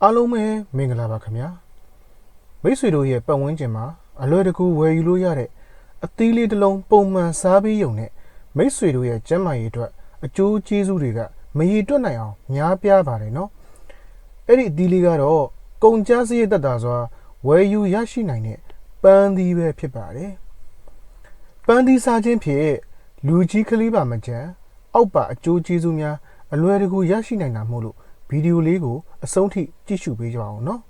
အားလုံးပဲမင်္ဂလာပါခင်ဗျာမိတ်ဆွေတို့ရဲ့ပတ်ဝန်းကျင်မှာအလွယ်တကူဝယ်ယူလို့ရတဲ့အသီးလေးတစ်လုံးပုံမှန်စားပြီးရုံနဲ့မိတ်ဆွေတို့ရဲ့ကျန်းမာရေးအတွက်အကျိုးကျေးဇူးတွေကမရည်တွက်နိုင်အောင်များပြားပါတယ်နော်အဲ့ဒီအသီးလေးကတော့ကုန်ကျစရိတ်သက်သာစွာဝယ်ယူရရှိနိုင်တဲ့ပန်းသီးပဲဖြစ်ပါတယ်ပန်းသီးစားခြင်းဖြင့်လူကြီးကလေးပါမကျန်အောက်ပါအကျိုးကျေးဇူးများအလွယ်တကူရရှိနိုင်တာမို့လို့ဗီဒီယိုလေးကိုအဆုံးထိကြည့်ရှုပေးကြအောင်နော်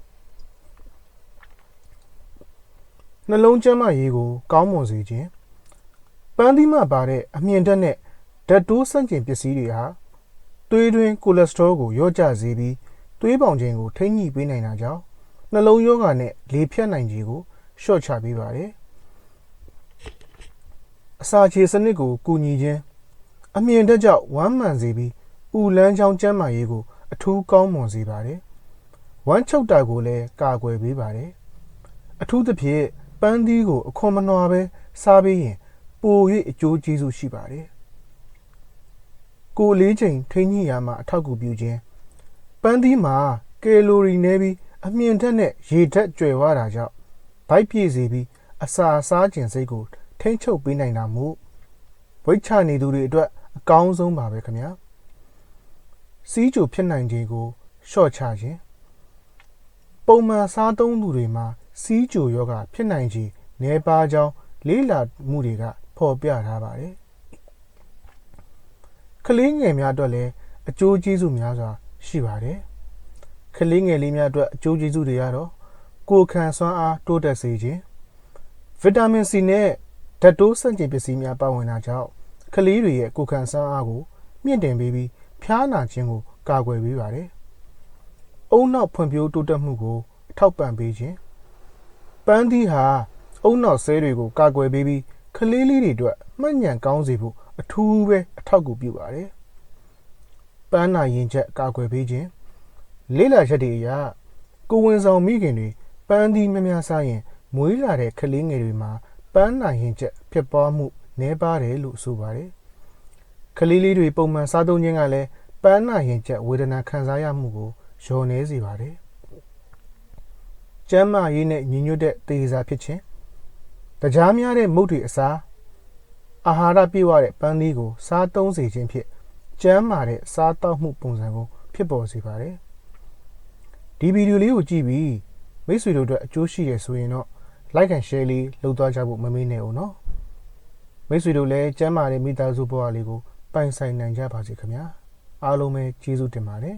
နှလုံးကျန်းမာရေးကိုကောင်းမွန်စေခြင်းပန်းသီးမှပါတဲ့အမြင့်ဓာတ်နဲ့ဓာတ်တိုးဆန့်ကျင်ပစ္စည်းတွေဟာသွေးတွင်းကိုလက်စထရောကိုလျော့ကျစေပြီးသွေးပေါင်ခြင်းကိုထိန်းညှိပေးနိုင်တာကြောင့်နှလုံးရောဂါနဲ့လေဖြတ်နိုင်ခြင်းကိုလျှော့ချပေးပါတယ်အစာချေစနစ်ကိုကူညီခြင်းအမြင့်ဓာတ်ကြောင့်ဝမ်းမှန်စေပြီးဥလန်းချောင်းကျန်းမာရေးကိုအထူးကောင်းမွန်စေပါတယ်။ဝမ်းချုပ်တာကိုလည်းကာကွယ်ပေးပါတယ်။အထူးသဖြင့်ပန်းသီးကိုအခွန်မနှွာပဲစားပေးရင်ပို၍အကျိုးကျေးဇူးရှိပါတယ်။ကိုယ်လေးချိန်ထိန်းညှိရမှာအထောက်အကူပြုခြင်းပန်းသီးမှာကယ်လိုရီနည်းပြီးအမြင့်ဓာတ်နဲ့ရေဓာတ်ကြွယ်ဝတာကြောင့်ဗိုက်ပြည့်စေပြီးအစာစားခြင်းစိတ်ကိုထိန်းချုပ်ပေးနိုင်တာမို့ဝိတ်ချနေသူတွေအတွက်အကောင်းဆုံးပါပဲခင်ဗျာ။စီးကြိုဖြစ်နိုင်ခြင်းကိုလျှော့ချခြင်းပုံမှန်စားသုံးသူတွေမှာစီးကြိုရောဂါဖြစ်နိုင်ခြေနည်းပါးကြောင်းလေးလာမှုတွေကဖော်ပြထားပါတယ်။ကလေးငယ်များအတွက်လည်းအကျိုးကျေးဇူးများစွာရှိပါတယ်။ကလေးငယ်လေးများအတွက်အကျိုးကျေးဇူးတွေကတော့ကိုယ်ခံစွမ်းအားတိုးတက်စေခြင်းဗီတာမင်စီနဲ့ဓာတ်တိုးဆန့်ကျင်ပစ္စည်းများပါဝင်တာကြောင့်ကလေးတွေရဲ့ကိုယ်ခံစွမ်းအားကိုမြင့်တင်ပေးပြီးဖျားနာခြင်းကိုကာကွယ်ပေးပါတယ်။အုံနောက်ဖွံ့ဖြိုးတိုးတက်မှုကိုထောက်ပံ့ပေးခြင်းပန်းသီးဟာအုံနောက်ဆဲတွေကိုကာကွယ်ပေးပြီးကလေးလေးတွေအတွက်မှတ်ဉဏ်ကောင်းစေဖို့အထူးပဲအထောက်အကူပြုပါတယ်။ပန်းနာရင်ချက်ကာကွယ်ပေးခြင်းလေးလာချက်တွေအရကိုဝင်ဆောင်မိခင်တွေပန်းသီးများများစားရင်မွေးလာတဲ့ကလေးငယ်တွေမှာပန်းနာရင်ချက်ဖြစ်ပွားမှုနည်းပါတယ်လို့ဆိုပါတယ်။ကလေးလေးတွေပုံမှန်စားသုံးခြင်းကလည်းပန်းနာရင်ချက်ဝေဒနာခံစားရမှုကိုလျော့နည်းစေပါတယ်။ကျန်းမာရေးနဲ့ညီညွတ်တဲ့သေစာဖြစ်ခြင်းတကြားများတဲ့မုတ်တွေအစားအာဟာရပြည့်ဝတဲ့ပန်းသီးကိုစားသုံးစေခြင်းဖြင့်ကျန်းမာတဲ့စားတောက်မှုပုံစံကိုဖြစ်ပေါ်စေပါတယ်။ဒီဗီဒီယိုလေးကိုကြည့်ပြီးမိတ်ဆွေတို့အတွက်အကျိုးရှိတယ်ဆိုရင်တော့ like and share လေးလုပ်သွားကြဖို့မမေ့နဲ့ဦးနော်။မိတ်ဆွေတို့လည်းကျန်းမာတဲ့မိသားစုဘဝလေးကိုပိုင်ဆိုင်နိုင်ကြပါစေခင်ဗျာအားလုံးပဲကျေးဇူးတင်ပါတယ်